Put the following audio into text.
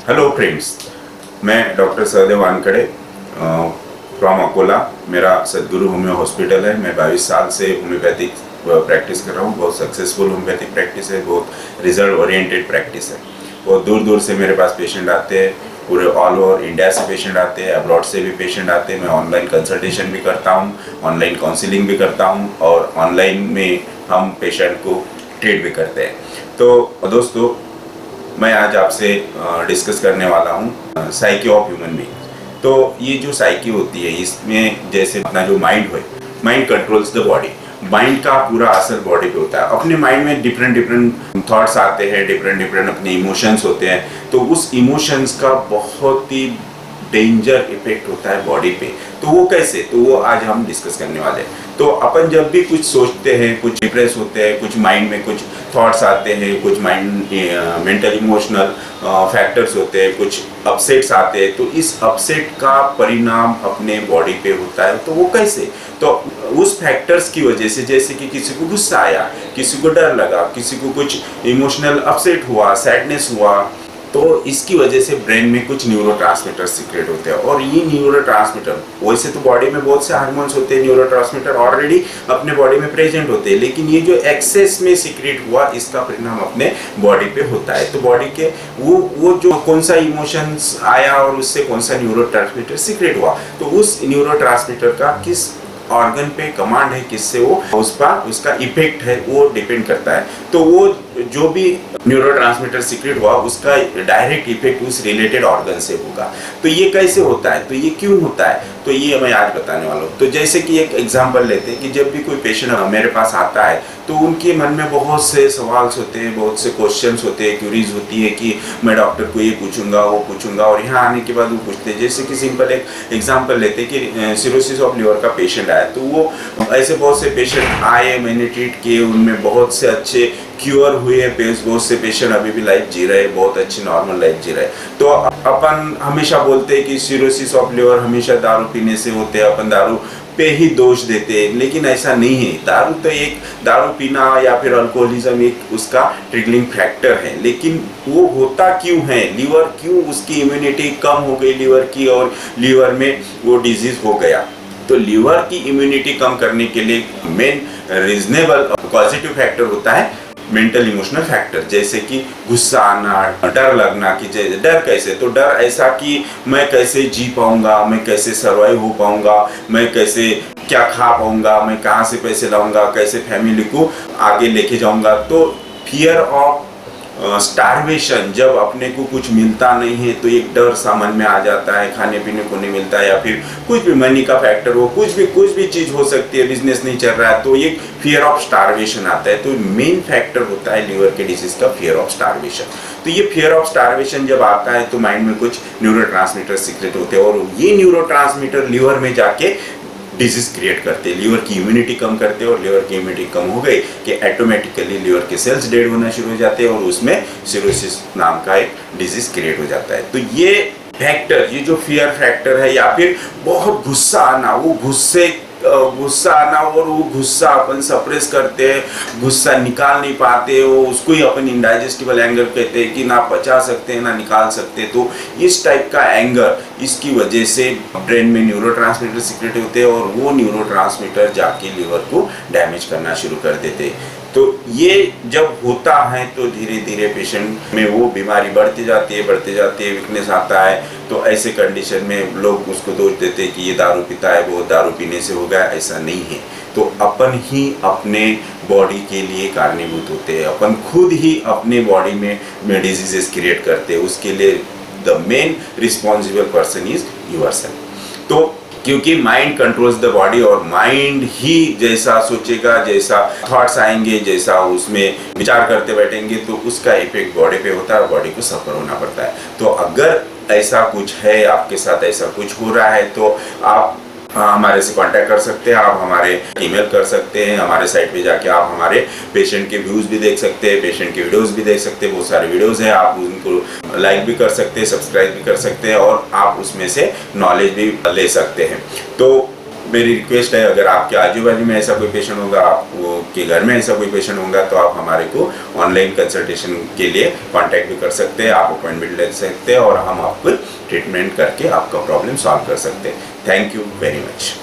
Hello friends, मैं doctor Sahdev Wankhede from Akola. मेरा सदगुरु होम्यो हॉस्पिटल है। मैं 22 साल से होम्योपैथिक प्रैक्टिस कर रहा हूँ। बहुत सक्सेसफुल होम्योपैथिक प्रैक्टिस है, बहुत रिजल्ट ओरिएंटेड प्रैक्टिस है। बहुत दूर दूर से मेरे पास पेशेंट आते हैं, पूरे ऑल ओवर इंडिया से पेशेंट आते हैं, अब्रॉड से भी पेशेंट आते हैं। मैं ऑनलाइन कंसल्टेशन भी करता हूँ, ऑनलाइन काउंसलिंग भी करता हूँ और ऑनलाइन में हम पेशेंट को ट्रीट भी करते हैं। तो दोस्तों, मैं आज आपसे डिस्कस करने वाला हूँ साइकी ऑफ ह्यूमन बीइंग। तो ये जो साइकी होती है, इसमें जैसे अपना जो माइंड है, mind controls the body. Mind का पूरा असर बॉडी पे होता है। अपने माइंड में डिफरेंट डिफरेंट थॉट्स आते हैं, डिफरेंट डिफरेंट अपने इमोशंस होते हैं। तो उस इमोशंस का बहुत ही डेंजर इफेक्ट होता है बॉडी पे। तो वो कैसे, तो वो आज हम डिस्कस करने वाले हैं। तो अपन जब भी कुछ सोचते हैं, कुछ डिप्रेस होते हैं, कुछ माइंड में कुछ थॉट्स आते हैं, कुछ माइंड मेंटल इमोशनल फैक्टर्स होते हैं, कुछ अपसेट्स आते हैं, तो इस अपसेट का परिणाम अपने बॉडी पे होता है। तो वो कैसे, तो उस फैक्टर्स की वजह से, जैसे कि किसी को गुस्सा आया, किसी को डर लगा, किसी को कुछ इमोशनल अपसेट हुआ, सैडनेस हुआ, तो इसकी वजह से ब्रेन में कुछ न्यूरोट्रांसमीटर सीक्रेट होते हैं। और ये न्यूरोट्रांसमीटर, वैसे तो बॉडी में बहुत से हार्मोन्स होते हैं, न्यूरोट्रांसमीटर ऑलरेडी अपने बॉडी में प्रेजेंट होते हैं, लेकिन ये जो एक्सेस में सीक्रेट हुआ, इसका परिणाम अपने बॉडी पे होता है। तो बॉडी के वो जो कौन सा इमोशंस आया और उससे कौन सा न्यूरोट्रांसमीटर सीक्रेट हुआ, तो उस न्यूरोट्रांसमीटर का किस ऑर्गन पे कमांड है, किससे वो उसका इफेक्ट है, वो डिपेंड करता है। तो वो जो भी न्यूरोट्रांसमीटर सीक्रेट हुआ, उसका डायरेक्ट इफेक्ट उस रिलेटेड ऑर्गन से होगा। तो ये कैसे होता है, तो ये क्यों होता है, तो ये मैं आज बताने वाला हूँ। तो जैसे कि एक एग्जांपल लेते हैं कि जब भी कोई पेशेंट मेरे पास आता है, तो उनके मन में बहुत से सवाल होते हैं, बहुत से क्वेश्चंस होते हैं, क्यूरीज होती है कि मैं डॉक्टर को ये पूछूंगा, वो पूछूंगा, और यहाँ आने के बाद वो पूछते हैं। जैसे कि सिंपल एक एग्जांपल लेते हैं कि सिरोसिस ऑफ लिवर का पेशेंट आया, तो वो ऐसे बहुत से पेशेंट आए, मैंने ट्रीट किए, उनमें बहुत से अच्छे क्योर हुए, बहुत से पेशेंट अभी भी लाइफ जी रहे, बहुत अच्छी नॉर्मल लाइफ जी रहे। तो अपन हमेशा बोलते हैं कि सिरोसिस ऑफ लिवर हमेशा दारू पीने से होते हैं, अपन दारू पे ही दोष देते हैं, लेकिन ऐसा नहीं है। दारू पीना या फिर अल्कोहलिज्म एक उसका ट्रिगरिंग फैक्टर है, लेकिन वो होता क्यों है, लीवर क्यों उसकी इम्यूनिटी कम हो गई लीवर की, और लीवर में वो डिजीज हो गया। तो लीवर की इम्यूनिटी कम करने के लिए मेन रीजनेबल पॉजिटिव फैक्टर होता है मेंटल इमोशनल फैक्टर, जैसे कि गुस्सा आना, डर लगना। कि डर कैसे, तो डर ऐसा कि मैं कैसे जी पाऊंगा, मैं कैसे सर्वाइव हो पाऊंगा, मैं कैसे क्या खा पाऊंगा, मैं कहाँ से पैसे लाऊंगा, कैसे फैमिली को आगे लेके जाऊंगा। तो फियर ऑफ स्टारवेशन, जब अपने को कुछ मिलता नहीं है तो एक डर सा मन में आ जाता है, खाने पीने को नहीं मिलता है, या फिर कुछ भी मनी का फैक्टर हो, कुछ भी चीज हो सकती है, बिजनेस नहीं चल रहा है, तो ये फियर ऑफ स्टारवेशन आता है। तो मेन फैक्टर होता है लीवर के डिजीज का फियर ऑफ स्टारवेशन। तो ये फियर ऑफ स्टारवेशन जब आता है, तो माइंड में कुछ न्यूरोट्रांसमीटर सीक्रेट होते हैं, और ये न्यूरोट्रांसमीटर लीवर में जाके डिजीज क्रिएट करते हैं, लीवर की इम्यूनिटी कम करते हैं, और लीवर की इम्यूनिटी कम हो गई कि ऑटोमेटिकली लीवर के सेल्स डेड होना शुरू हो जाते हैं, और उसमें सिरोसिस नाम का एक डिजीज क्रिएट हो जाता है। तो ये फैक्टर, ये जो फियर फैक्टर है, या फिर बहुत गुस्सा आना, वो गुस्सा आना, और वो गुस्सा अपन सप्रेस करते हैं, गुस्सा निकाल नहीं पाते, वो उसको ही अपन इंडाइजेस्टिबल एंगर कहते हैं कि ना पचा सकते हैं ना निकाल सकते। तो इस टाइप का एंगर, इसकी वजह से ब्रेन में न्यूरोट्रांसमीटर सीक्रेट होते हैं, और वो न्यूरोट्रांसमीटर जाके लिवर को डैमेज करना शुरू कर देते हैं। तो ये जब होता है, तो धीरे धीरे पेशेंट में वो बीमारी बढ़ती जाती है, वीकनेस आता है। तो ऐसे कंडीशन में लोग उसको दोष देते हैं कि ये दारू पीता है, वो दारू पीने से हो गया। ऐसा नहीं है। तो अपन ही अपने बॉडी के लिए कारणीभूत होते हैं, अपन खुद ही अपने बॉडी में डिजीजेस क्रिएट करते हैं। उसके लिए the main responsible person is yourself. तो क्योंकि माइंड कंट्रोल्स द बॉडी, और माइंड ही जैसा सोचेगा, जैसा थॉट्स आएंगे, जैसा उसमें विचार करते बैठेंगे, तो उसका इफेक्ट बॉडी पे होता है, बॉडी को सफर होना पड़ता है। तो अगर ऐसा कुछ है, आपके साथ ऐसा कुछ हो रहा है, तो आप हमारे से कांटेक्ट कर सकते हैं, आप हमारे ईमेल कर सकते हैं, हमारे साइट पे जाके आप हमारे पेशेंट के व्यूज़ भी देख सकते हैं, पेशेंट के वीडियोस भी देख सकते हैं। बहुत सारे वीडियोस हैं, आप उनको लाइक भी कर सकते हैं, सब्सक्राइब भी कर सकते हैं, और आप उसमें से नॉलेज भी ले सकते हैं। तो मेरी रिक्वेस्ट है, अगर आपके आजू बाजू में ऐसा कोई पेशेंट होगा, आपके घर में ऐसा कोई पेशेंट होगा, तो आप हमारे को ऑनलाइन कंसल्टेशन के लिए कांटेक्ट भी कर सकते हैं, आप अपॉइंटमेंट ले सकते हैं और हम आपको ट्रीटमेंट करके आपका प्रॉब्लम सॉल्व कर सकते हैं। Thank you very much.